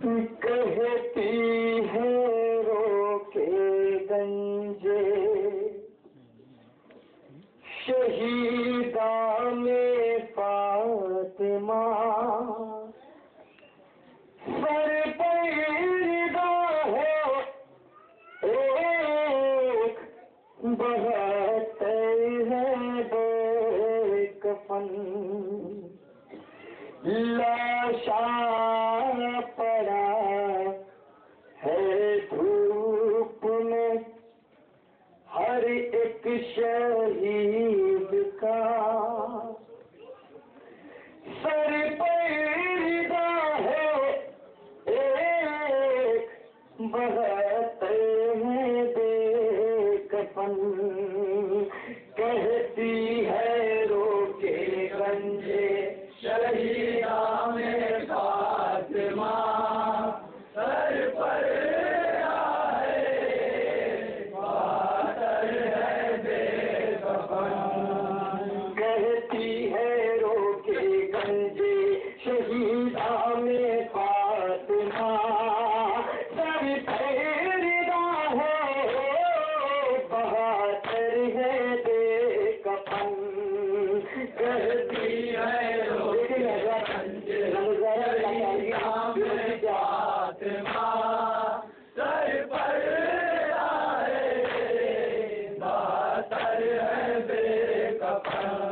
کہتی ہے رو کے گنجے شہیدان فاطمہ سر پیدا ہے ایک بہتر ہے بے کفن لاشا پڑا ہے دھوپ میں ہر ایک شہید کا سر پیدا ہے ایک بہتر ہے بے کفن کہتی ہے رو کے گنجے شہیدان فاطمہ سر پر کہتی ہے رو کے گنجے شہیدان فاطمہ سر پیدا ہے بہتر ہے بے کفن کہتی ہے رو کے گنجے شہیدان فاطمہ سر پر بہتر ہے بے کفن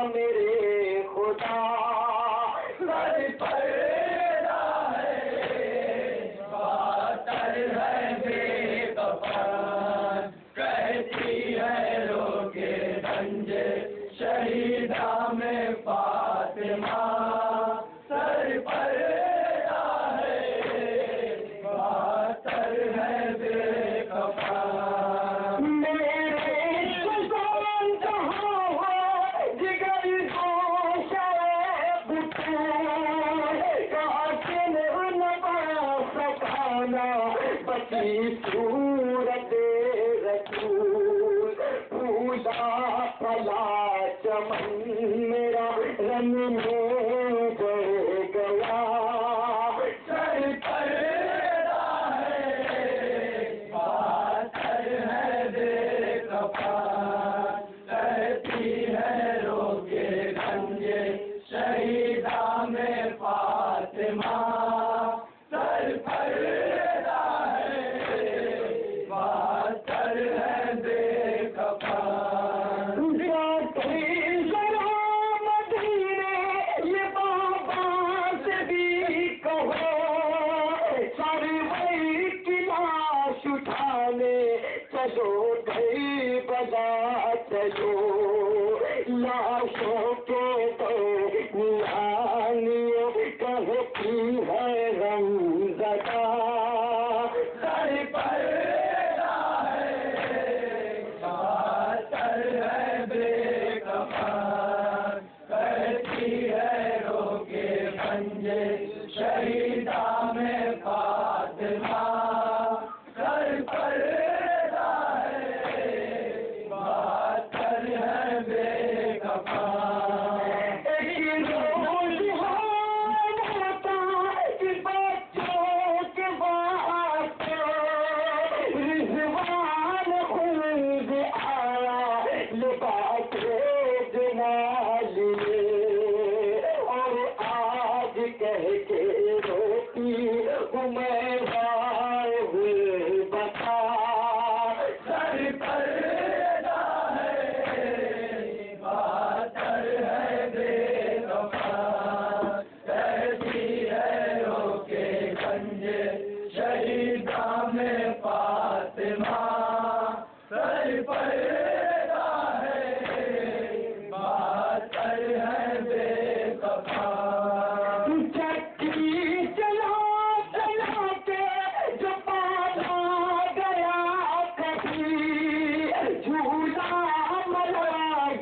میرے خدا سر پیدا ہے بہتر ہے بے کفن کہتی ہے رو کے گنجے شہیدان فاطمہ سر پیدا ہے بہتر ہے بے کفن صورت رسول پوجا پلا چمن میرا رنگ میں بڑھ گیا سر پیدا ہے بہتر ہے بے کفن کہتی ہے رو کے گنجے شہیدان فاطمہ سر پیدا ہے بہتر ہے بے کفن مدینے یہ بابا سے بھی کہو ساری وہی کی لاش اٹھانے چلو گئی بجا چلو لاشوں کے درمیانیوں کہتی ہے رمزدہ سر پیدا ہے بہتر ہے بے کفن کہتی ہے رو کے گنجے شہیدان فاطمہ سر پیدا ہے بہتر ہے بے کفن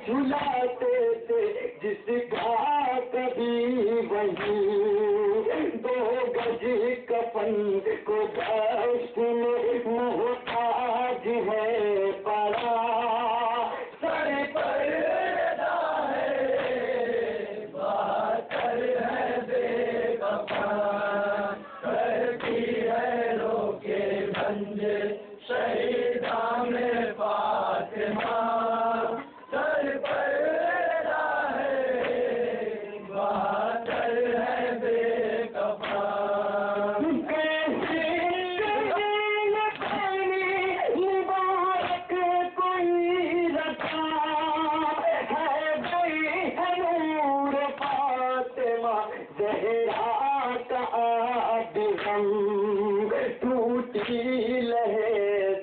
جھلاتے تھے جس کا کبھی وہی 2 گز کفن کو دست میں محتاج ہے پڑا سر پر ردا ہے باتر ہے بے کفن کرتی ہے روکے بنجے شہیدان فاطمہ سر پر ردا ہے باتر ہے بے کفن کیسے مبارک کوئی رکھا ہے گئی ہے نور فاطمہ زہرا کا آب غم ٹوٹی لہر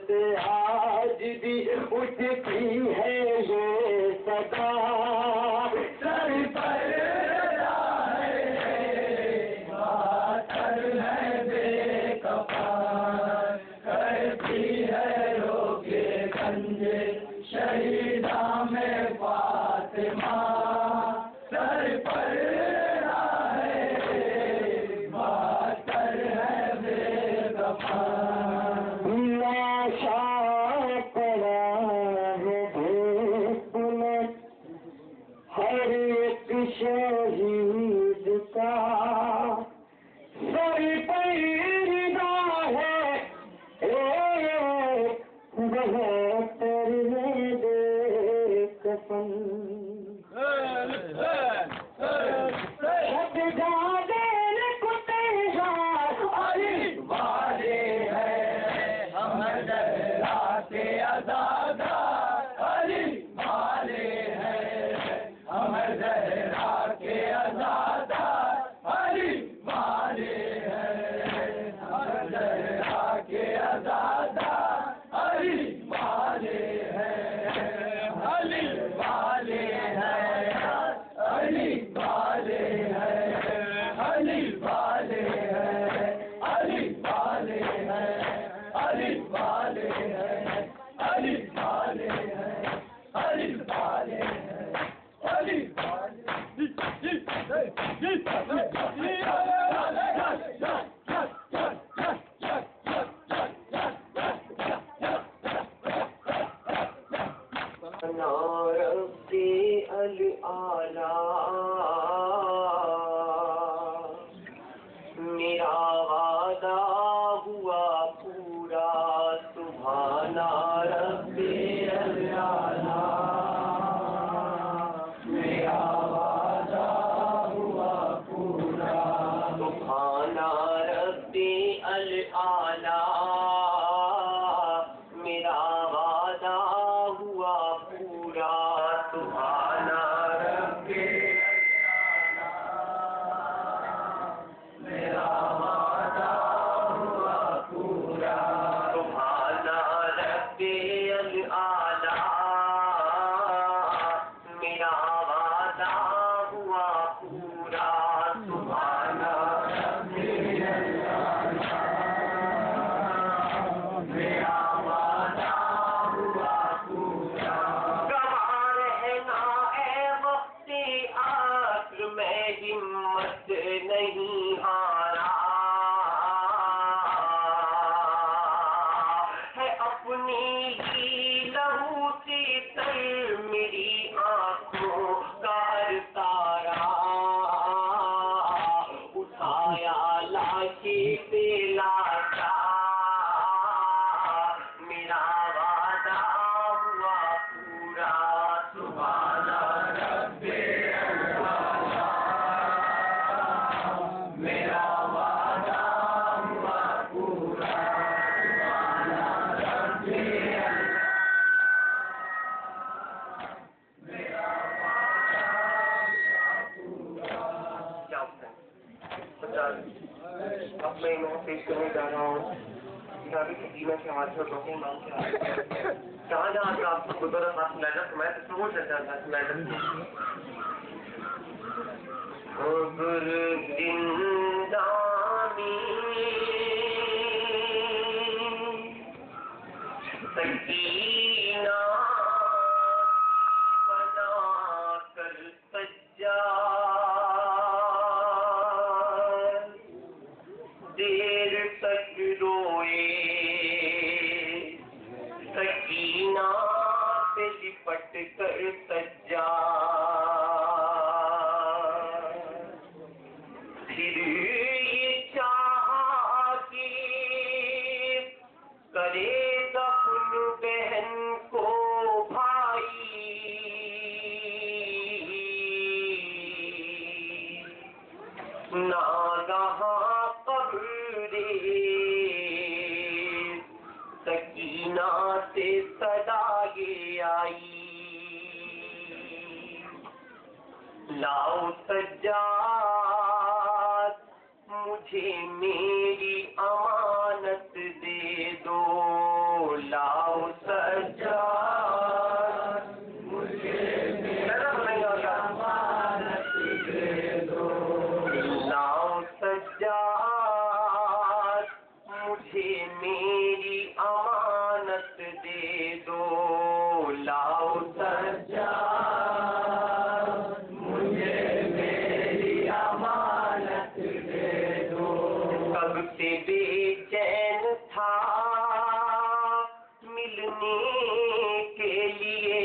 سے آج بھی اٹھتی ہے یہ صدا سر پر ردا ہے باتر ہے بے کفن کرتی ہے روکے گنجے شہیداں میں فاطمہ سر پر ردا ہے باتر ہے بے کفن لاشا پڑا ہے بھیت ہر ایک شہید کا سر پر ردا ہے بہتر ہے بے کفن شب جادین کتیجار علی والے ہیں ہم زہرا کے عزادار علی والے ہیں ہم زہرا کے عزادار علی والے ہیں ہم زہرا کے عزادار علی والے ہیں علی والے ہیں علی والے ہیں علی والے ہیں علی والے ہیں علی والے ہیں علی والے ہیں علی والے ہیں علی ربی العالی میرا وعدہ ہوا پورا سبحان ربی العالی میرا وعدہ ہوا پورا سبحان ربی العالی میرا وعدہ ہوا پورا سبحان ربی میرا وعدہ ہوا پورا سبحان ربی العالی میرا وعدہ ہوا پورا سبحان ربی العالی میرا وعدہ ہوا پورا گواہ رہنا اے وقت آخر میں ہمت نہیں ہارا ہے اپنی ہی لہو سے تر میری آنکھوں کا تارا اٹھایا لاشی پہ لاشا میرا وعدہ ہوا پورا سبحان ربی العالی میرا وعدہ ہوا پورا سبحان ربی میرا وعدہ ہوا پورا اب میں انہیں پیش کرنے جا رہا ہوں کتابی قدیمہ کے حاضر لوگوں نام کے حاضر جہاں جہاں کا آپ کو قدرت حاصل لائنر میں تو سمجھ سکتا تھا لائنر خبر زندانی سکینہ بنا پٹ کر سجا پھر یہ چاہا کہ کرے دفن بہن کو بھائی ناگہاں قبر سکینہ سے صدا یہ آئی لاؤ سجاد مجھے میری امانت دے دو لاؤ سجاد مجھے میری امانت دے دو لاؤ سجاد مجھے میری امانت دے دو لاؤ سجاد بے چین تھا ملنے کے لیے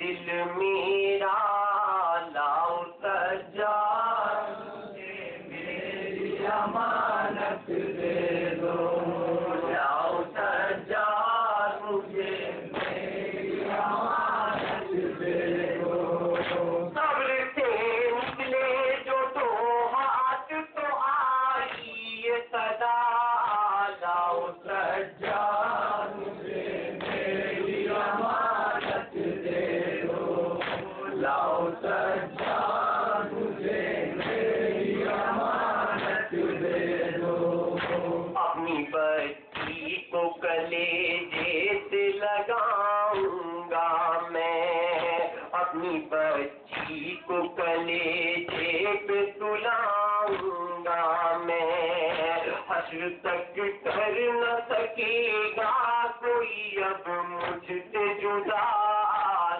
دل میرا لاؤ سجاد میری امانت دے دو لاؤ سجاد مجھے میری امانت دے دو صبر سے نکلے جو دو ہاتھ تو آئی صدا لاؤ سجاد مجھے میری امانت دے دو لاؤ سجاد مجھے میری امانت دے دو اپنی بچی کو کلیجے سے لگاؤں گا میں اپنی بچی کو کلیجے پہ سلاؤں گا میں حشر تک کر نہ سکے گا کوئی اب مجھ سے جدا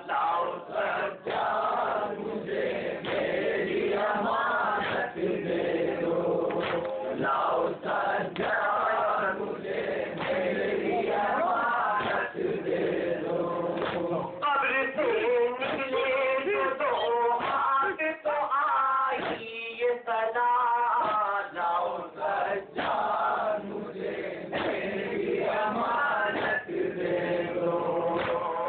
لاؤ سجاد مجھے میری امانت دے دو لاؤ سجاد مجھے میری امانت دے دو قبر سے نکلے جو دو ہاتھ تو آئی یہ صدا لاؤ سجاد مجھے میری امانت دے دو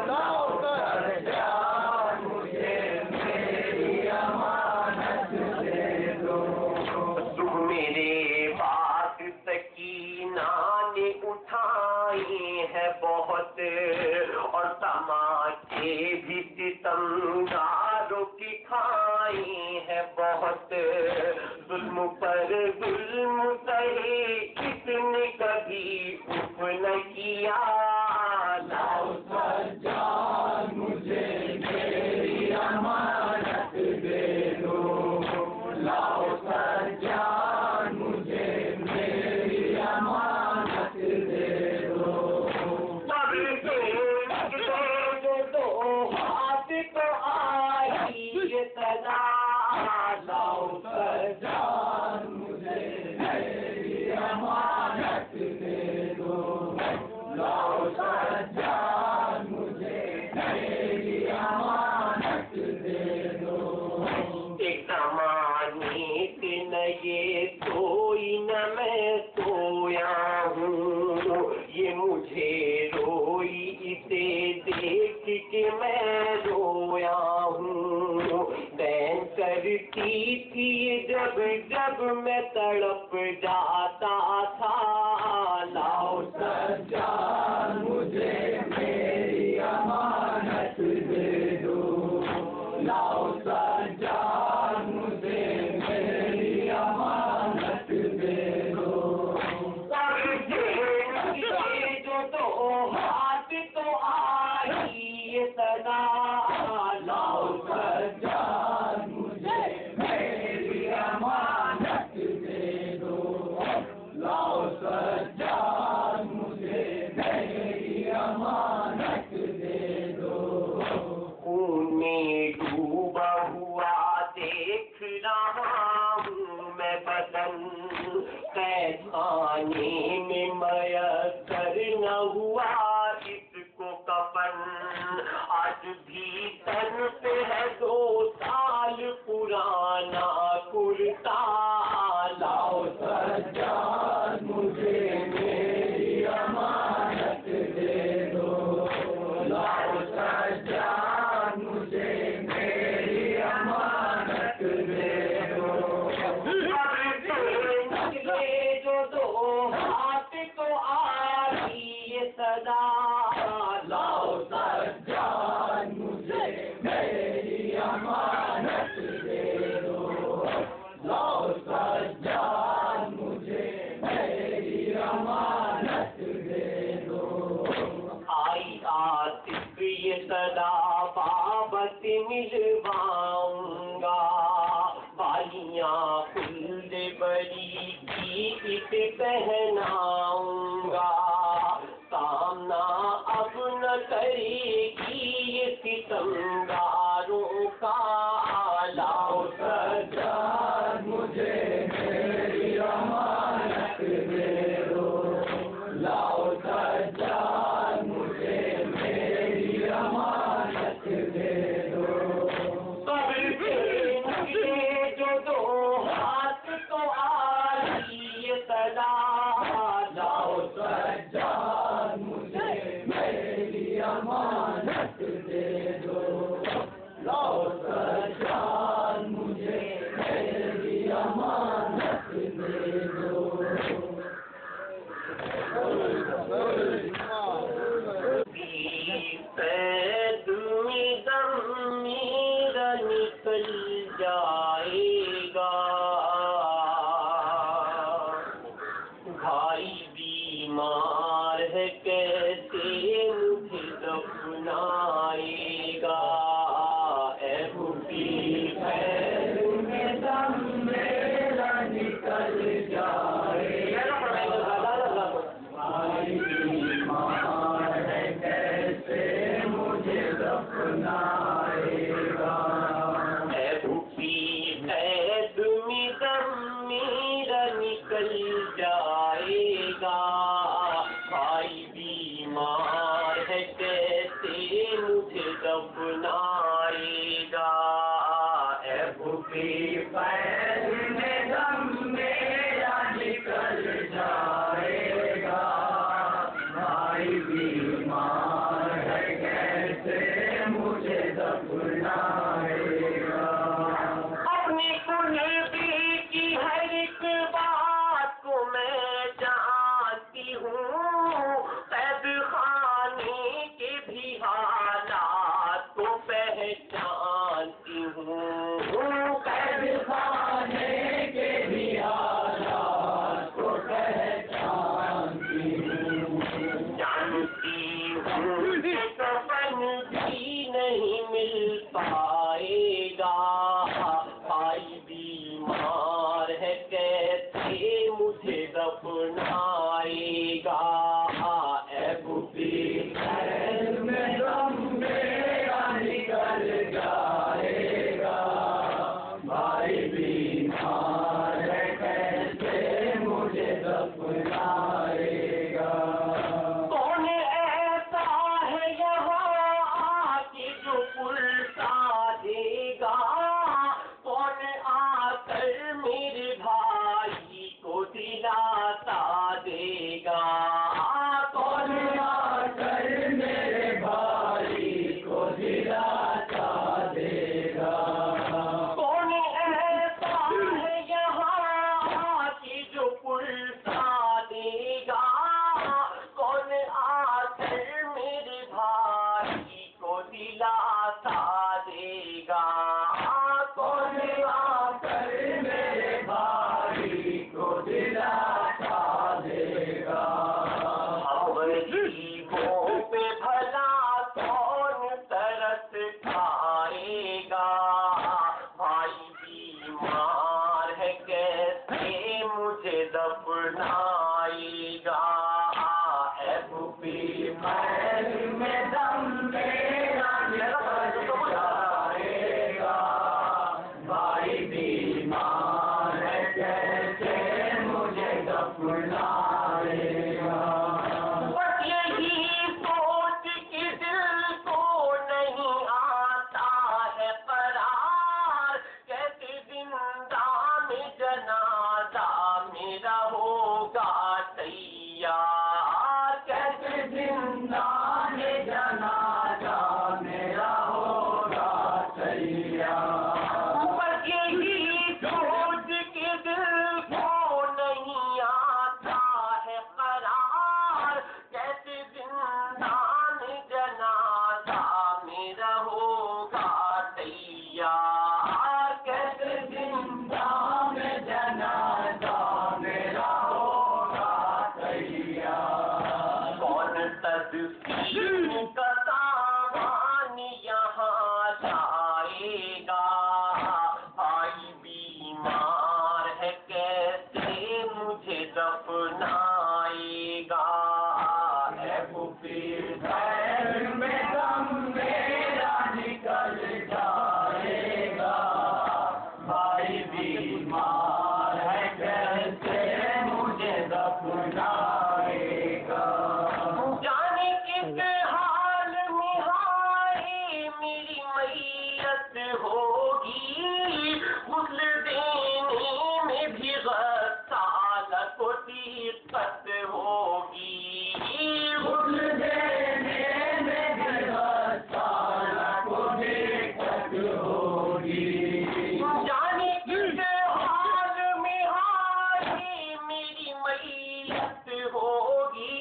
لاؤ سجاد مجھے میری امانت دے دو دکھ میرے بات سکینہ نے اٹھائی ہے بہت اور تماچے بھی ستمگاروں کی کھائی ہے بہت ظلم پر ظلم سہے اس نے کبھی اف نہ کیا لاؤ سجاد مجھے میری امانت دے دو لاؤ سجاد مجھے میری امانت دے دو قبر سے نکلے جو دو ہاتھ تو آئی یہ صدا لاؤ سجاد مجھے میری امانت دے دو لاؤ سجاد مجھے میری امانت دے دو ایک زمانے کے نہ یہ سوئی نہ میں سویا ہوں یہ مجھے روئی اسے دیکھ کے میں رویا ہوں بین کرتی تھی جب جب میں تڑپ جاتا تھا لاؤ سجاد مجھے میری امانت دے دو لاؤ سجاد مجھے میری امانت دے دو جو دو ہاتھ تو آئی یہ صدا لاؤ سجاد مجھے میری امانت دے دو لاؤ سجاد تن پہ ہے 2 سال پرانا کرتا لاؤ سجاد مجھے میری امانت دے دو لاؤ سجاد مجھے میری امانت دے دو نکلے جو 2 ہاتھ تو آ رہی یہ صدا لاؤ سجاد مجھے میری امانت دے دو لاؤ سجاد مجھے میری امانت دے دو آئی آصف یہ صدا بابت ملواؤں گا بالیاں خلد بری کی پہناؤں گا سامنا اب نہ کرے گی یہ ستمگاروں کا لاؤ سجاد مجھے میری امانت دے دو لاؤ سجاد مجھے میری امانت دے دو قبر سے نکلے جو 2 ہاتھ تو آ رہی یہ صدا لاؤ سجاد مجھے میری امانت دے دو لاؤ سجاد مجھے میری امانت دے دو قید میں دم میرا نکل جائے گا بھائی بیمار ہے کیسے مجھے دفنائے گا اے بھوکی قید میں دم میرا نکل جائے گا بھائی بیمار ہے کیسے مجھے دفنائے گا اے بھوکی قید میں دم میرا نکل جائے گا بھائی بیمار ہے کیسے مجھے دفنائے گا اے بھوکی قید میں دم میرا نکل جائے گا بھائی بیمار ہے کیسے مجھے دفنائے گا اپنی کلبی کی ہر ایک بات کو میں جانتی ہوں قید خانے کے بھی حالات کو پہچانتی ہوں قید خانے کے بھی حالات کو پہچانتی ہوں جانتی ہوں کہ کفن بھی نہیں مل پائے گا بھائی بیمار ہے کیسے مجھے دفنائے گا اے بھوکی قید میں دم میرا نکل جائے گا بھائی بیمار ہے کیسے مجھے دفنائے گا کون ایسا ہے یہاں کہ جو پلٹا دے گا کون آ کر میرے بھائی کو دلاتا دے گا کون آ کر میرے بھائی کو دلاتا میت ہوگی غسل دینے میں بھی غسال کو دقت ہوگی غسل دینے میں بھی غسال کو دقت ہوگی جانے کس حال میں حالی میری میت ہوگی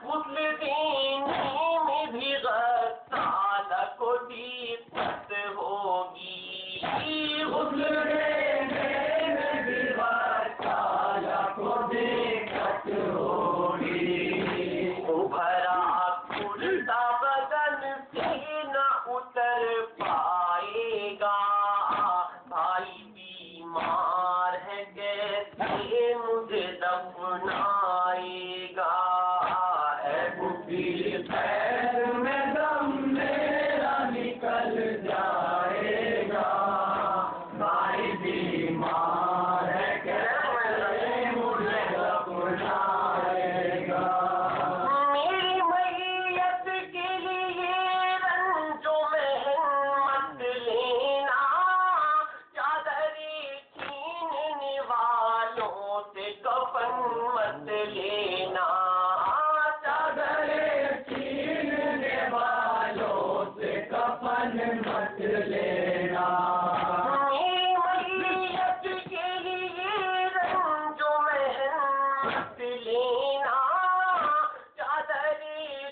غسل دینے میں بھی غسال کو دقت ہوگی غسل دینے میں بھی غسال کو دقت ہوگی ابھرا کرتا بدن سے نہ اتر پائے گا بھائی بیمار ہے کیسے مجھے دفنائے گا اے بھوکی خیر میں دم میرا نکل جائے گا بھائی بیمار ہے کیسے مجھے دفنائے گا میری میت کے لیے رنجو محنت لینا چادر چھیننے والوں سے کفن مت لینا چادر چھیننے والوں سے کفن مت لینا میری میت کے لیے رنجو محنت لینا چادر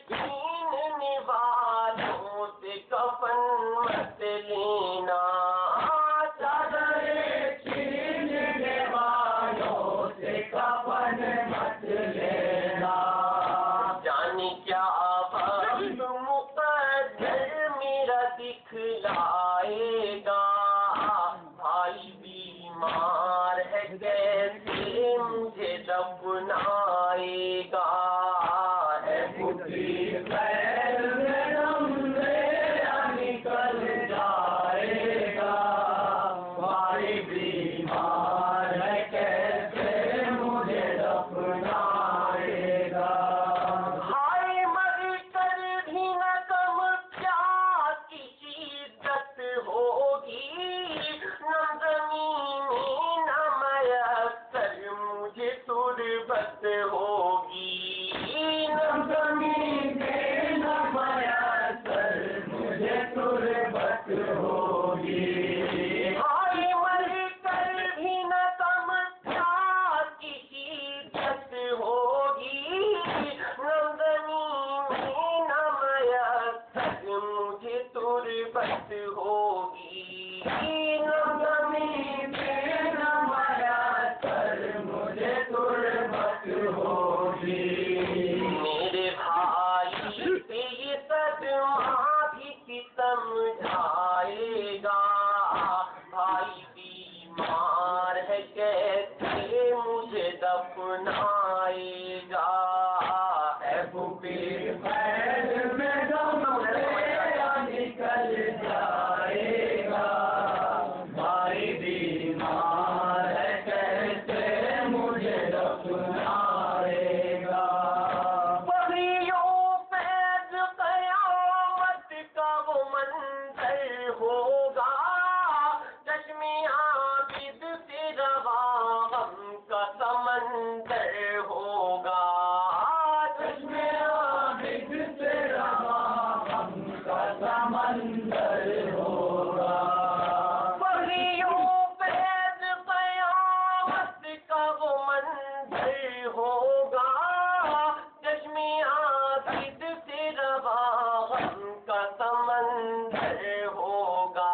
چھیننے والوں سے کفن مت لینا چادر چھیننے والوں سے کفن مت لینا جانے کیا وقت مقدر میرا دکھلائے گا بھائی بیمار ہے کیسے مجھے دفنائے گا اے بھوکی خیر میں دم میرا نکل جائے گا بھائی بیمار ہے کیسے مجھے دفنائے گا ہائے مر کر بھی نہ کم پیاس کی شدت ہوگی نہ زمین نہ میسر مجھے تربت ہوگی نہ زمین نہ میسر مجھے تربت ہوگی ہائے مر کر بھی نہ کم پیاس کی شدت ہوگی نہ زمین نہ میسر مجھے تربت ہوگی نہ زمین نہ میسر مجھے تربت ہوگی میرے بھائی پہ یہ صدمہ بھی سمجھائے گا بھائی بیمار ہے کیسے مجھے دفنائے گا اے بھوکی خیر میں دم میرا نکل جائے گا بھائی بیمار ہے کیسے مجھے دفنائے گا بغیوں فیض قیامت کا وہ منظر ہوگا چشم عابد سے روا غم کا سمندر ہوگا چشم عابد سے روا غم کا سمندر ہوگا بغیوں فیض قیامت کا وہ منظر ہوگا چشم عابد سے روا غم کا سمندر ہوگا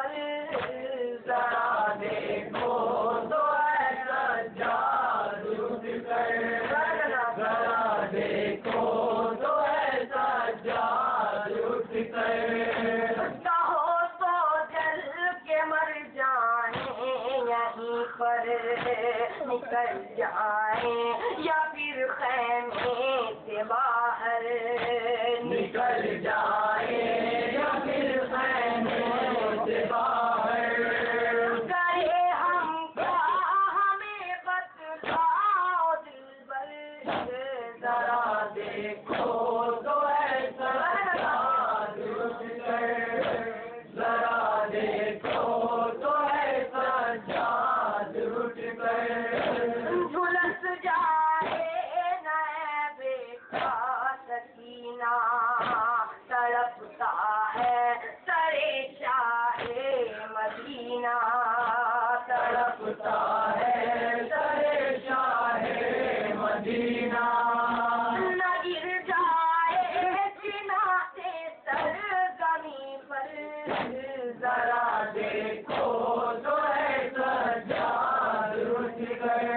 پر ذرا دیکھو تو ہے سجاد اٹھ کر، ذرا دیکھو تو ہے سجاد اٹھ کر، کہو تو جل کے مر جائیں یہیں پر نکل جائیں، یا پھر خیمے سے باہر نکل جائیں، یا پھر خیمے سے باہر، کرے ہم کیا ہمیں بتلاؤ دلبر، ذرا دیکھو تو ایسا سجاد اٹھ کر، ذرا دیکھو تو ایسا سجاد اٹھ کر، جھلس جائے نئے بیٹا سکینہ، تڑپتا ہے سرے شاہ مدینہ، تڑپتا ہے سرے شاہ مدینہ، نہ گر جائے چنا سے سرزمین پر، ذرا دیکھو تو ہے سجاد اٹھ کر،